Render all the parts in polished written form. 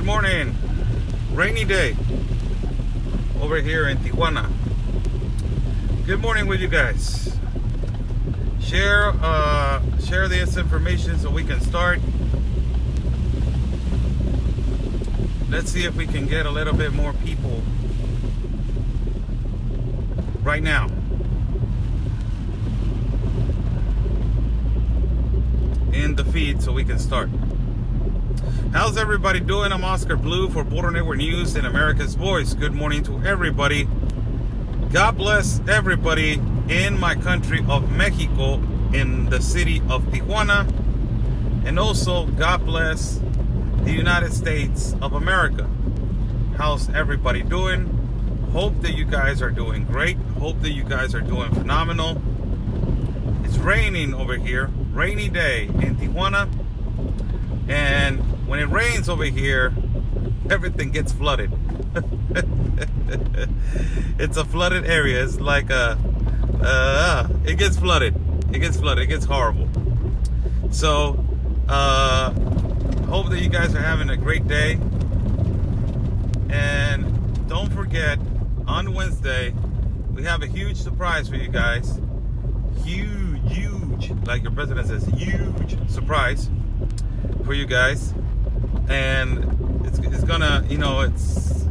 Good morning. Rainy day over here in Tijuana. Good morning with you guys. Share this information so we can start. Let's see if we can get a little bit more people right now. In the feed so we can start. How's everybody doing? I'm Oscar Blue for Border Network News and America's Voice. Good morning to everybody. God bless everybody in my country of Mexico, in the city of Tijuana, and also God bless the United States of America. How's everybody doing? Hope that you guys are doing great. Hope that you guys are doing phenomenal. It's raining over here. Rainy day in Tijuana. And when it rains over here, everything gets flooded. It's a flooded area. It's like it gets flooded. It gets flooded. It gets horrible. So, hope that you guys are having a great day. And don't forget, on Wednesday, we have a huge surprise for you guys. Huge, like your president says, huge surprise for you guys. And it's gonna, it's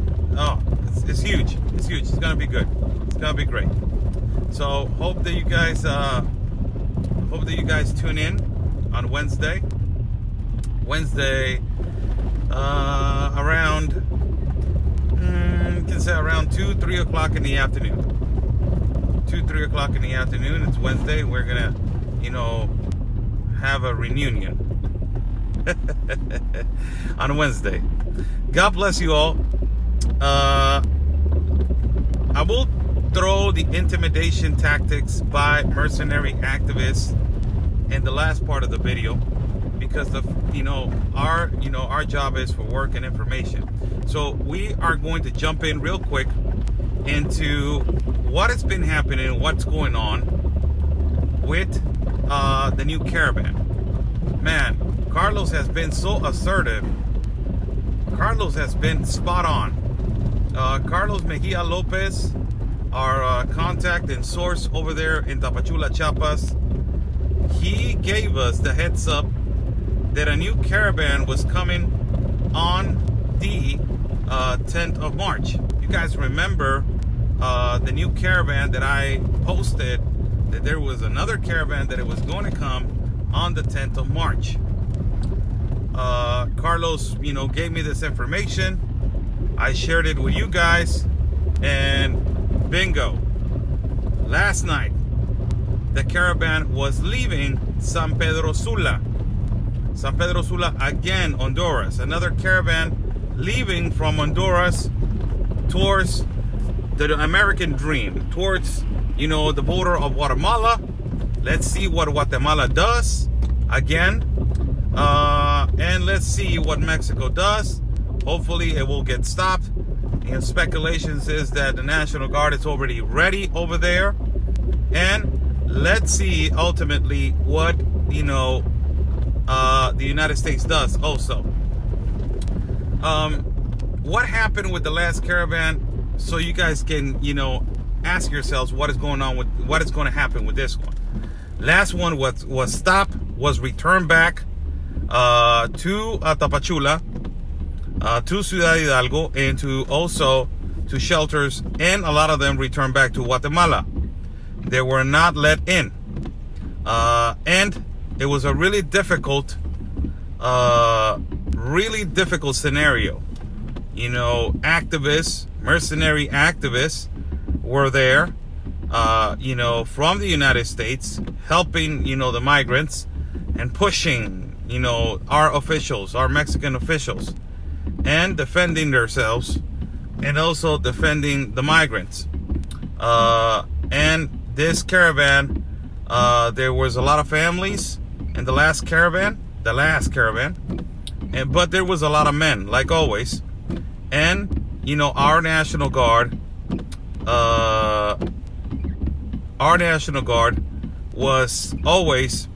huge. It's huge. It's gonna be good. It's gonna be great. So hope that you guys tune in on Wednesday. Around you can say around 2-3 o'clock in the afternoon. 2-3 o'clock in the afternoon. It's Wednesday. We're gonna, have a reunion on Wednesday. God bless you all. I will throw the intimidation tactics by mercenary activists in the last part of the video, because our job is for work and information. So we are going to jump in real quick into what has been happening, what's going on with the new Caravan. Man, Carlos has been so assertive. Carlos has been spot on. Carlos Mejia Lopez, our contact and source over there in Tapachula, Chiapas, he gave us the heads up that a new Caravan was coming on the 10th of March. You guys remember the new Caravan that I posted, that there was another Caravan that it was going to come on the 10th of March. Carlos, gave me this information. I shared it with you guys, and bingo. Last night, the Caravan was leaving San Pedro Sula. San Pedro Sula again, Honduras. Another Caravan leaving from Honduras towards the American dream, towards, the border of Guatemala. Let's see what Guatemala does again. And let's see what Mexico does. Hopefully it will get stopped. And speculations is that the National Guard is already ready over there. And let's see ultimately what, the United States does also. What happened with the last Caravan? So you guys can, ask yourselves what is going on with, what is going to happen with this one. Last one was stopped, was returned back to Tapachula, to Ciudad Hidalgo, and to shelters, and a lot of them returned back to Guatemala. They were not let in, and it was a really difficult scenario. Activists, mercenary activists were there, from the United States, helping, the migrants, and pushing, our officials, our Mexican officials, and defending themselves, and also defending the migrants. And this Caravan, there was a lot of families in the last Caravan, but there was a lot of men, like always. And, our National Guard, was always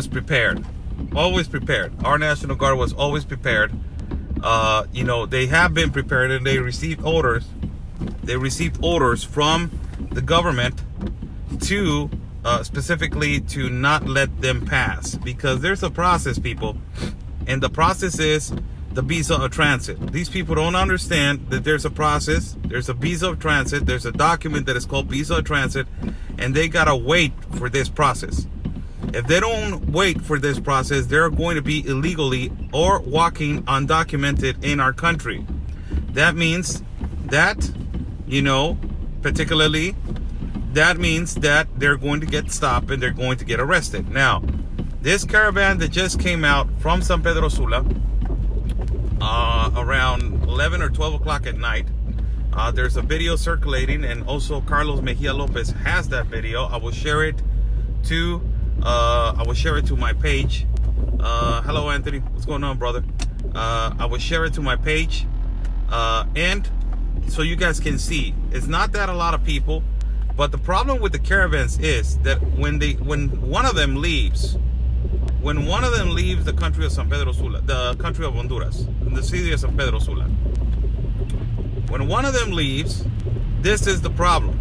prepared. Our National Guard was always prepared. they have been prepared, and they received orders. They received orders from the government to specifically to not let them pass, because there's a process, people, and the process is the visa of transit. These people don't understand that there's a process. There's a visa of transit. There's a document that is called visa of transit, and they gotta wait for this process. If they don't wait for this process, they're going to be illegally or walking undocumented in our country. That means that, particularly, that means that they're going to get stopped and they're going to get arrested. Now, this caravan that just came out from San Pedro Sula, around 11 or 12 o'clock at night, there's a video circulating, and also Carlos Mejia Lopez has that video. I will share it to my page. Hello, Anthony. What's going on, brother? I will share it to my page, and so you guys can see. It's not that a lot of people, but the problem with the caravans is that when one of them leaves the country of San Pedro Sula, the country of Honduras, the city of San Pedro Sula, when one of them leaves, this is the problem.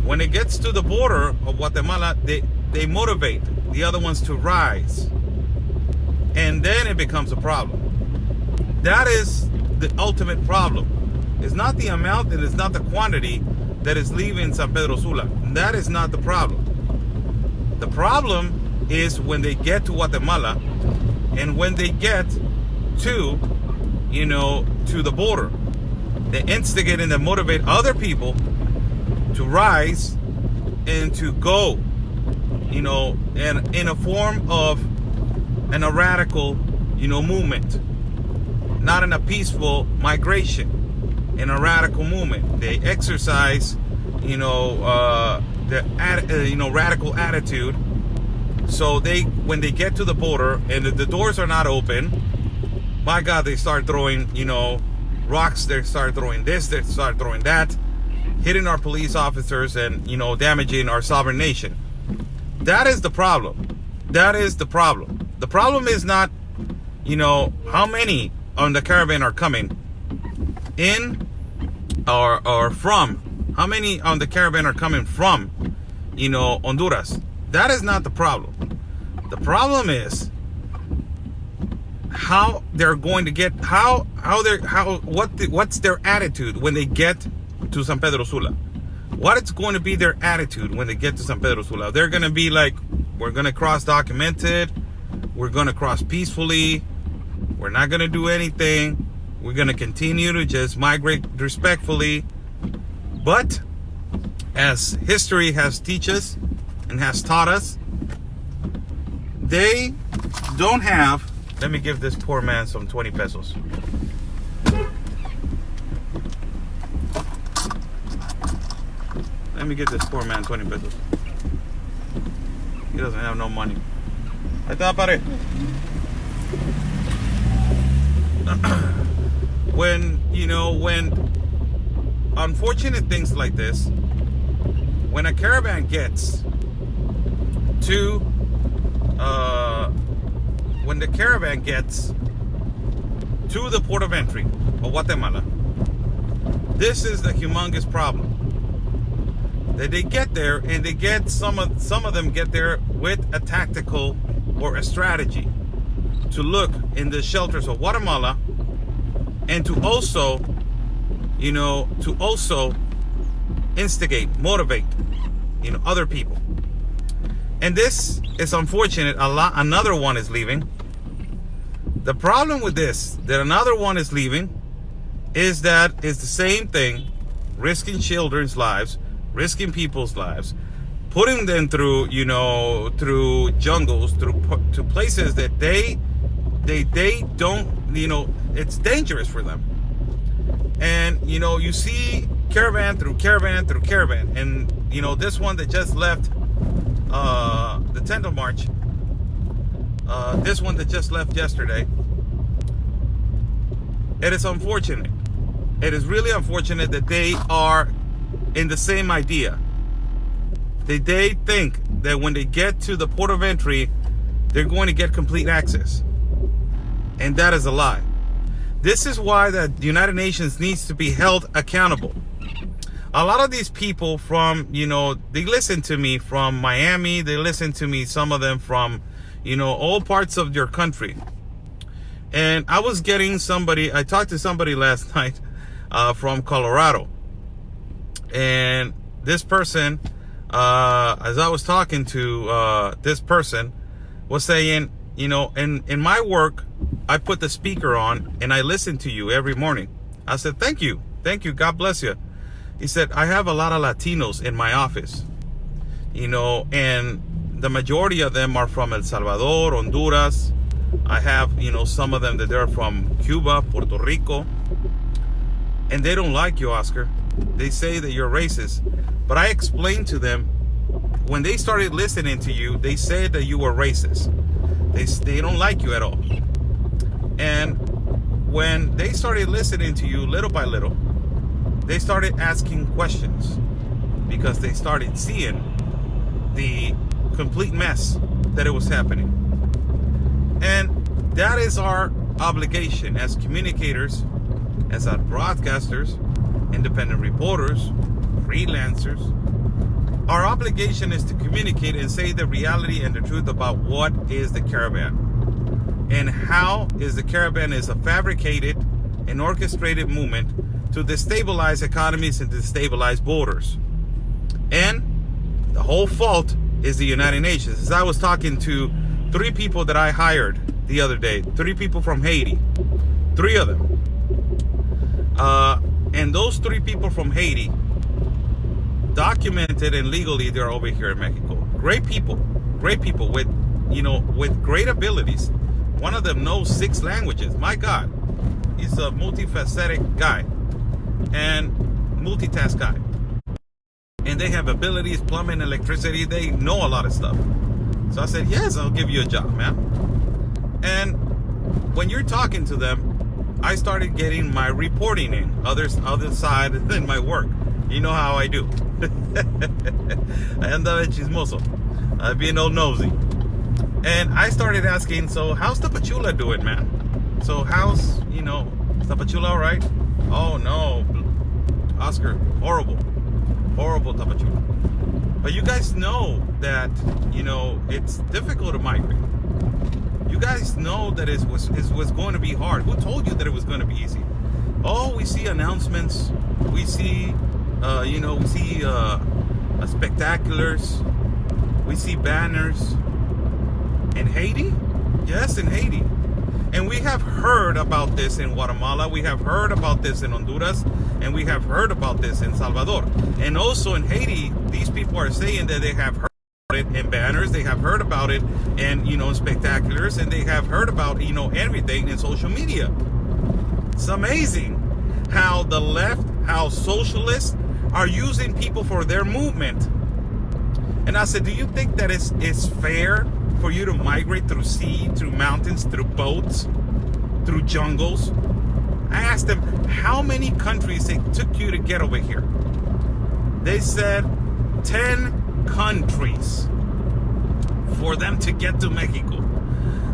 When it gets to the border of Guatemala, they motivate the other ones to rise, and then it becomes a problem. That is the ultimate problem. It's not the amount and it's not the quantity that is leaving San Pedro Sula. That is not the problem. The problem is when they get to Guatemala, and when they get to the border, they instigate and they motivate other people to rise and to go, and in a form of a radical, movement, not in a peaceful migration, in a radical movement. They exercise, radical attitude. So when they get to the border and the doors are not open, my God, they start throwing, rocks. They start throwing this. They start throwing that, hitting our police officers and, damaging our sovereign nation. That is the problem. That is the problem. The problem is not, how many on the caravan are coming in or from. How many on the caravan are coming from, Honduras. That is not the problem. The problem is how they're going to get, what's their attitude when they get to San Pedro Sula. What it's going to be their attitude when they get to San Pedro Sula. They're going to be like, we're going to cross documented. We're going to cross peacefully. We're not going to do anything. We're going to continue to just migrate respectfully. But as history has taught us and has taught us, they don't have. Let me give this poor man some 20 pesos. Let me give this poor man 20 pesos. He doesn't have no money. Ahí está, pare. When unfortunate things like this, when a caravan gets to, when the caravan gets to the port of entry of Guatemala, this is the humongous problem. That they get there and they get some of them get there with a tactical or a strategy to look in the shelters of Guatemala, and to also instigate, motivate, other people. And this is unfortunate. Another one is leaving. The problem with this, that another one is leaving, is that it's the same thing, risking children's lives, risking people's lives, putting them through, through jungles, to places that they don't, it's dangerous for them. And, you see caravan through caravan through caravan. And, this one that just left the 10th of March, this one that just left yesterday, it is unfortunate. It is really unfortunate that they are in the same idea. They think that when they get to the port of entry, they're going to get complete access. And that is a lie. This is why the United Nations needs to be held accountable. A lot of these people from, they listen to me from Miami. They listen to me, some of them from, all parts of your country. And I talked to somebody last night from Colorado. And this person, as I was talking to this person, was saying, in my work, I put the speaker on and I listen to you every morning. I said, thank you. God bless you. He said, I have a lot of Latinos in my office, and the majority of them are from El Salvador, Honduras. I have, some of them that they're from Cuba, Puerto Rico, and they don't like you, Oscar. They say that you're racist. But I explained to them, when they started listening to you, they said that you were racist. They don't like you at all. And when they started listening to you little by little, they started asking questions because they started seeing the complete mess that it was happening. And that is our obligation as communicators, as our broadcasters, independent reporters, freelancers. Our obligation is to communicate and say the reality and the truth about what is the Caravan and how is the Caravan is a fabricated and orchestrated movement to destabilize economies and destabilize borders. And the whole fault is the United Nations. As I was talking to 3 people that I hired the other day, 3 people from Haiti, 3 of them. And those 3 people from Haiti, documented and legally, they're over here in Mexico. Great people with, with great abilities. One of them knows 6 languages. My God, he's a multifaceted guy and multitask guy. And they have abilities, plumbing, electricity. They know a lot of stuff. So I said, yes, I'll give you a job, man. And when you're talking to them, I started getting my reporting in, other side than my work. You know how I do. I end up chismoso, being all nosy. And I started asking, so how's Tapachula doing, man? So how's, is Tapachula all right? Oh, no, Oscar, horrible Tapachula. But you guys know that, it's difficult to migrate. You guys know that it was going to be hard. Who told you that it was going to be easy? Oh, we see announcements. We see, spectaculars. We see banners. In Haiti? Yes, in Haiti. And we have heard about this in Guatemala. We have heard about this in Honduras. And we have heard about this in Salvador. And also in Haiti, these people are saying that they have heard it in banners, they have heard about it in, spectaculars, and they have heard about, everything in social media. It's amazing how the left, how socialists are using people for their movement. And I said, do you think that it's fair for you to migrate through sea, through mountains, through boats, through jungles? I asked them, how many countries it took you to get over here? They said 10 countries for them to get to Mexico.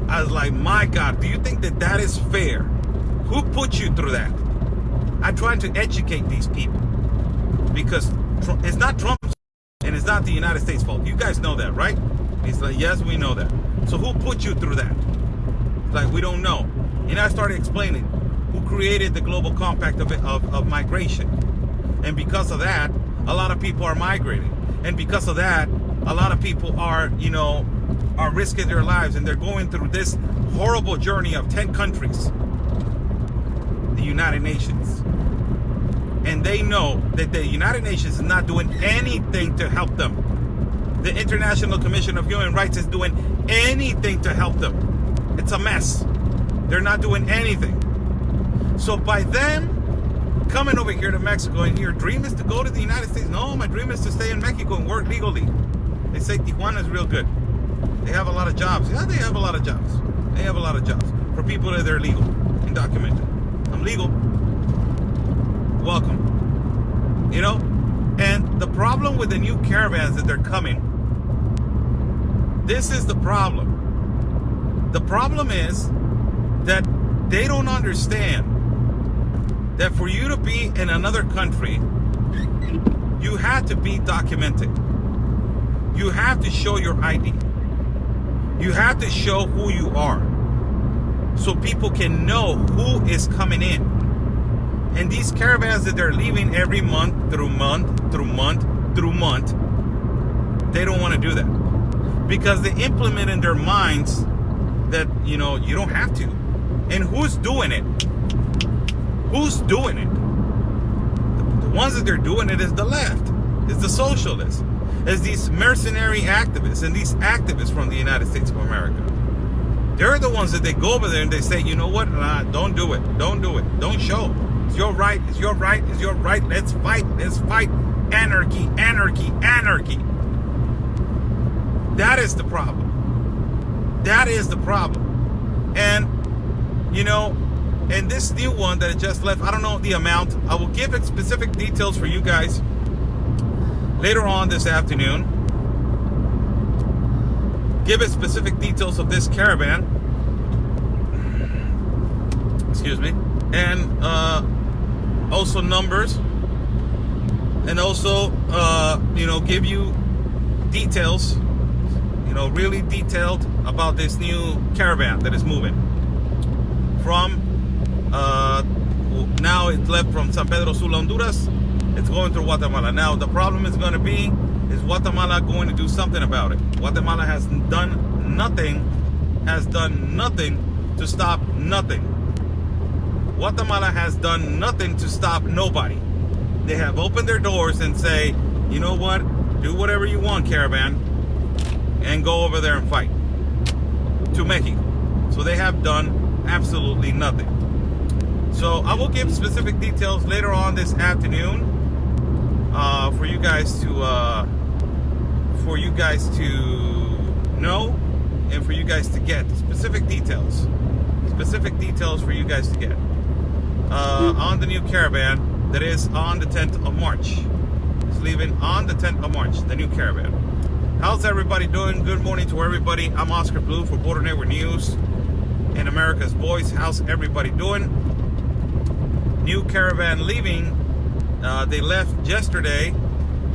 I was like, my God, do you think that is fair? Who put you through that? I'm trying to educate these people because it's not Trump's and it's not the United States' fault. You guys know that, right? He's like, yes, we know that. So who put you through that? Like, we don't know. And I started explaining who created the global compact of migration. And because of that, a lot of people are migrating. And because of that, a lot of people are risking their lives, and they're going through this horrible journey of 10 countries, the United Nations. And they know that the United Nations is not doing anything to help them. The International Commission of Human Rights is doing anything to help them. It's a mess. They're not doing anything. So by them coming over here to Mexico, and your dream is to go to the United States. No, my dream is to stay in Mexico and work legally. They say Tijuana is real good. They have a lot of jobs. Yeah, they have a lot of jobs. They have a lot of jobs for people that they're legal and documented. I'm legal. Welcome. And the problem with the new caravans that they're coming, this is the problem. The problem is that they don't understand that for you to be in another country, you have to be documented. You have to show your ID. You have to show who you are, so people can know who is coming in. And these caravans that they're leaving every month through month through month through month, they don't want to do that, because they implement in their minds that, you don't have to. And who's doing it? Who's doing it? The ones that they're doing it is the left. It's the socialists. It's these mercenary activists and these activists from the United States of America. They're the ones that they go over there and they say, you know what? Don't do it. Don't do it. Don't show. It's your right. It's your right. It's your right. Let's fight. Let's fight. Anarchy. Anarchy. Anarchy. That is the problem. That is the problem. And, and this new one that just left, I don't know the amount. I will give it specific details for you guys later on this afternoon. Give it specific details of this caravan. Excuse me. And also numbers. And also, give you details, really detailed about this new caravan that is moving from, now it's left from San Pedro Sula, Honduras. It's going through Guatemala. Now, the problem is going to be, is Guatemala going to do something about it? Guatemala has done nothing to stop nothing. Guatemala has done nothing to stop nobody. They have opened their doors and say, you know what? Do whatever you want, caravan, and go over there and fight to Mexico. So they have done absolutely nothing. So I will give specific details later on this afternoon for you guys to know, and for you guys to get specific details for you guys to get on the new caravan that is on the 10th of March. It's leaving on the 10th of March, the new caravan. How's everybody doing? Good morning to everybody. I'm Oscar Blue for Border Network News and America's Voice. How's everybody doing? New caravan leaving. They left yesterday.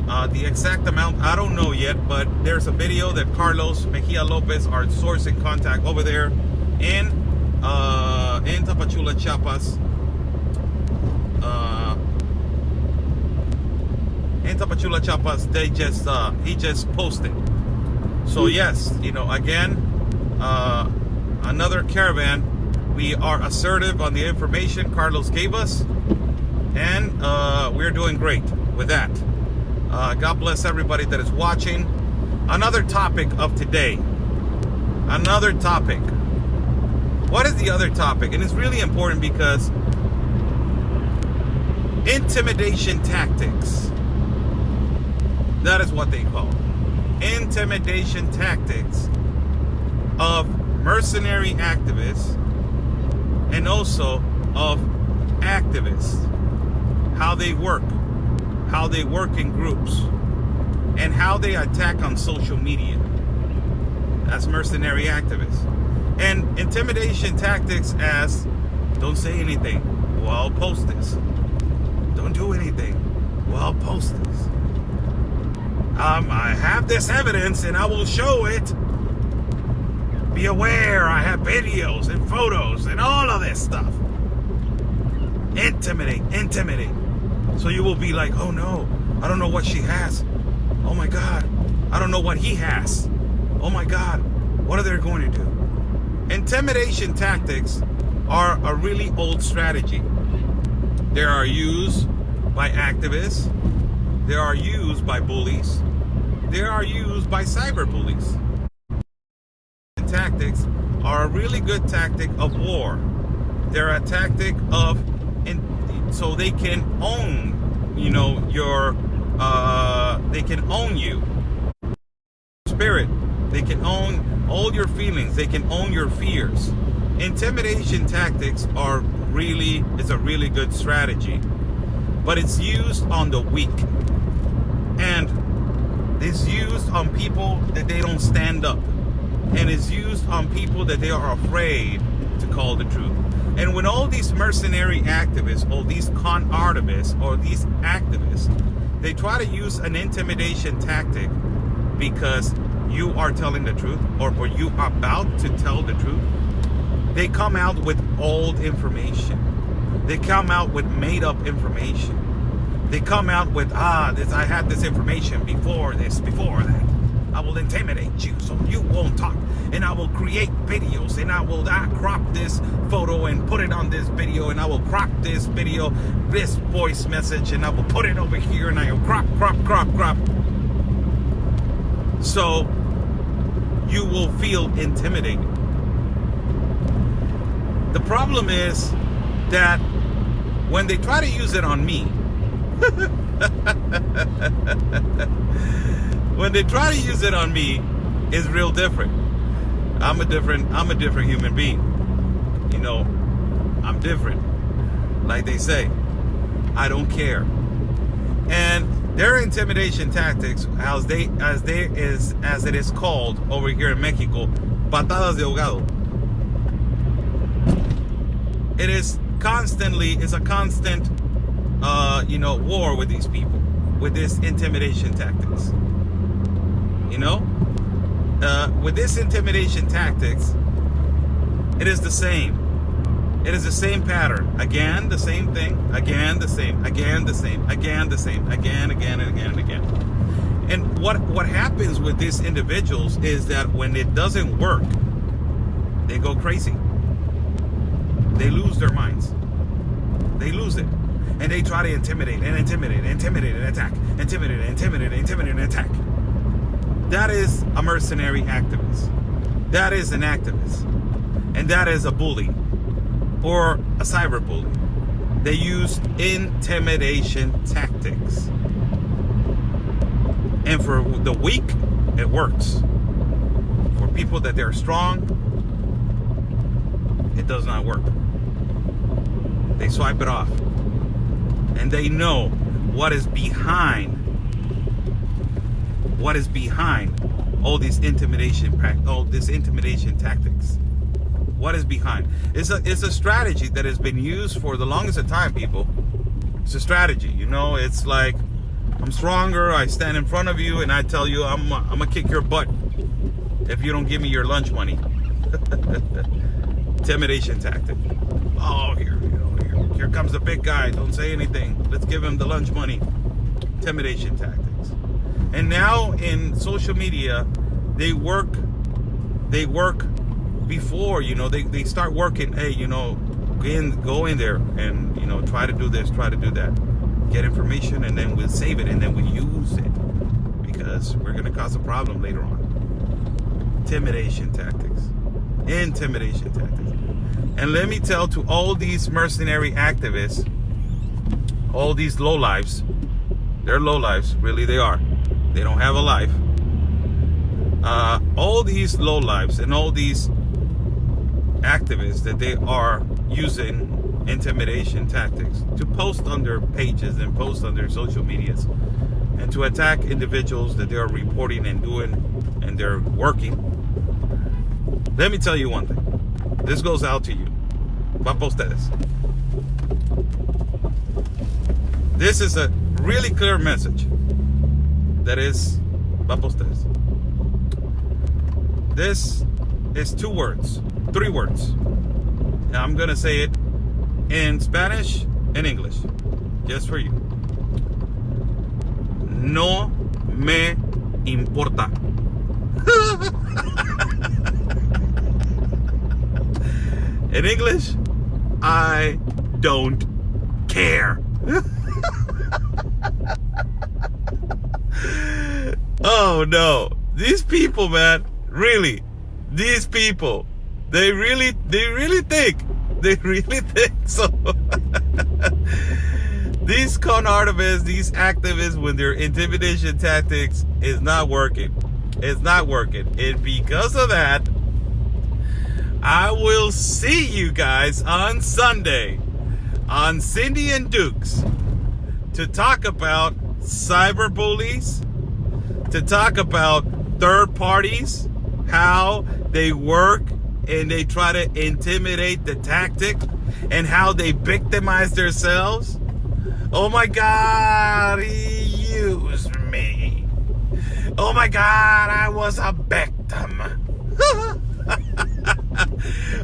The exact amount, I don't know yet, but there's a video that Carlos Mejia Lopez, our source in contact over there in Tapachula, Chiapas. In Tapachula, Chiapas, he just posted. So yes, again, another caravan. We are assertive on the information Carlos gave us, and we're doing great with that. God bless everybody that is watching. Another topic of today. Another topic. What is the other topic? And it's really important because intimidation tactics. That is what they call intimidation tactics of mercenary activists and also of activists. How they work in groups, and how they attack on social media. That's mercenary activists. And intimidation tactics as, don't say anything, well, I'll post this. Don't do anything, well, I'll post this. I have this evidence and I will show it. Be aware, I have videos and photos and all of this stuff. Intimidate. So you will be like, oh no, I don't know what she has. Oh my God, I don't know what he has. Oh my God, what are they going to do? Intimidation tactics are a really old strategy. They are used by activists. They are used by bullies. They are used by cyber bullies. Tactics are a really good tactic of war. They're a tactic of, so they can own, they can own you. Spirit. They can own all your feelings. They can own your fears. Intimidation tactics is a really good strategy, but it's used on the weak, and it's used on people that they don't stand up, and it's used on people that they are afraid to call the truth. And when all these mercenary activists, or these con artists, or these activists, they try to use an intimidation tactic because you are telling the truth, or you are about to tell the truth, they come out with old information. They come out with made-up information. They come out with, I had this information before that. I will intimidate you so you won't talk. And I will create videos, and I will crop this photo and put it on this video, and I will crop this video, this voice message, and I will put it over here, and I will crop. So you will feel intimidated. The problem is that when they try to use it on me, when they try to use it on me, it's real different. I'm a different human being. You know, I'm different. Like they say, I don't care. And their intimidation tactics, as it is called over here in Mexico, patadas de ahogado. It's a constant, war with these people, with this intimidation tactics. You know, with this intimidation tactics, it is the same. It is the same pattern. Again, the same thing. Again, the same. Again, the same. Again, the same. Again, and again. And what happens with these individuals is that when it doesn't work, they go crazy. They lose their minds. They lose it. And they try to intimidate and attack. Intimidate and attack. That is a mercenary activist. That is an activist. And that is a bully. Or a cyber bully. They use intimidation tactics. And for the weak, it works. For people that they're strong, it does not work. They swipe it off. And they know what is behind all these intimidation tactics. What is behind? It's a strategy that has been used for the longest of time, people. It's a strategy. You know, it's like, I'm stronger, I stand in front of you, and I tell you I'm gonna kick your butt if you don't give me your lunch money. Intimidation tactic. Oh, here comes the big guy. Don't say anything. Let's give him the lunch money. Intimidation tactics. And now in social media, they work before, they start working. Hey, go in there and, try to do this, try to do that. Get information, and then we'll save it, and then we use it because we're going to cause a problem later on. Intimidation tactics. And let me tell to all these mercenary activists, all these lowlifes, they're lowlifes, really they are. They don't have a life. All these lowlifes and all these activists that they are using intimidation tactics to post on their pages and post on their social medias and to attack individuals that they are reporting and doing and they're working. Let me tell you one thing. This goes out to you. Va pa ustedes. This is a really clear message. That is, va pa ustedes. This is 3 words. And I'm going to say it in Spanish and English. Just for you. No me importa. In English, I don't care. Oh no. These people, man, really, these people, they really think so. These con artists, these activists, with their intimidation tactics, is not working. It's not working. And because of that, I will see you guys on Sunday on Cindy and Dukes to talk about cyber bullies, to talk about third parties, how they work and they try to intimidate the tactic, and how they victimize themselves. Oh my God, he used me. Oh my God, I was a victim.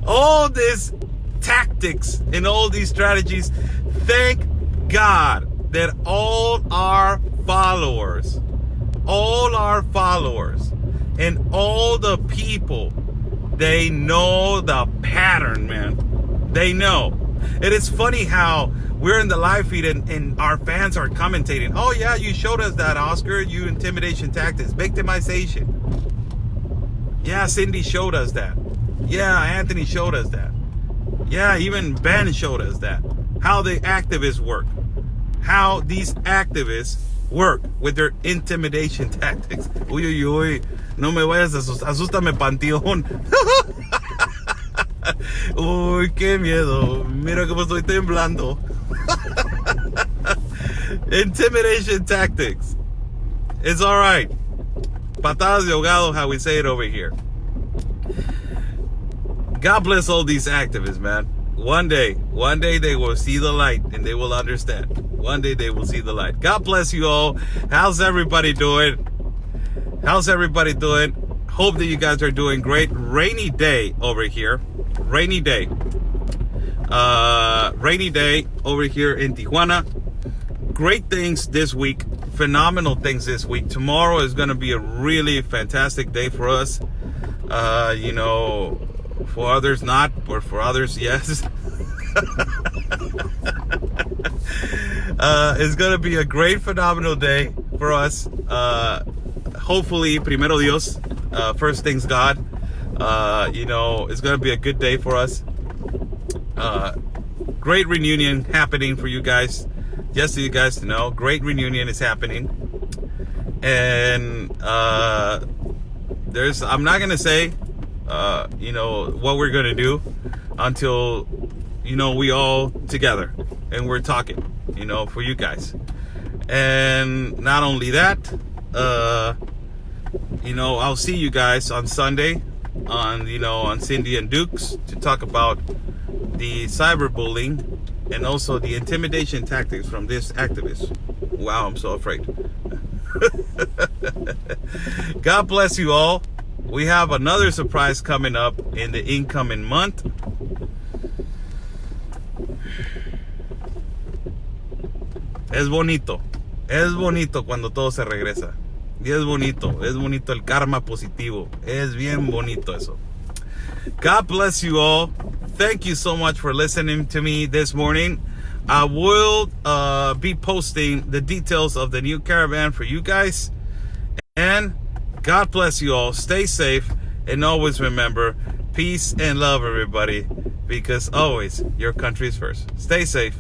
All these tactics and all these strategies, thank God that all our followers, and all the people, they know the pattern, man. They know. It is funny how we're in the live feed and our fans are commentating. Oh yeah, you showed us that, Oscar. You intimidation tactics, victimization. Yeah, Cindy showed us that. Yeah, Anthony showed us that. Yeah, even Ben showed us that. How the activists work. How these activists work with their intimidation tactics. Uy, uy, uy. No me vayas a asústame, panteón. Uy, qué miedo. Mira cómo estoy temblando. Intimidation tactics. It's all right. Patadas de ahogado, how we say it over here. God bless all these activists, man. One day they will see the light and they will understand. One day they will see the light. God bless you all. How's everybody doing? Hope that you guys are doing great. Rainy day over here. Rainy day over here in Tijuana. Great things this week. Phenomenal things this week. Tomorrow is going to be a really fantastic day for us. You know, for others not, but for others yes. It's going to be a great, phenomenal day for us. Hopefully, primero Dios, first things God. You know, it's going to be a good day for us. Great reunion happening for you guys. Just so you guys to know, great reunion is happening. And I'm not going to say, you know, what we're going to do until, you know, we all together and we're talking, you know, for you guys. And not only that, you know, I'll see you guys on Sunday on Cindy and Dukes to talk about the cyberbullying and also the intimidation tactics from this activist. Wow, I'm so afraid. God bless you all. We have another surprise coming up in the incoming month. Es bonito cuando todo se regresa. Y es bonito el karma positivo. Es bien bonito eso. God bless you all. Thank you so much for listening to me this morning. I will be posting the details of the new Caravan for you guys. And God bless you all. Stay safe. And always remember, peace and love, everybody. Because always, your country is first. Stay safe.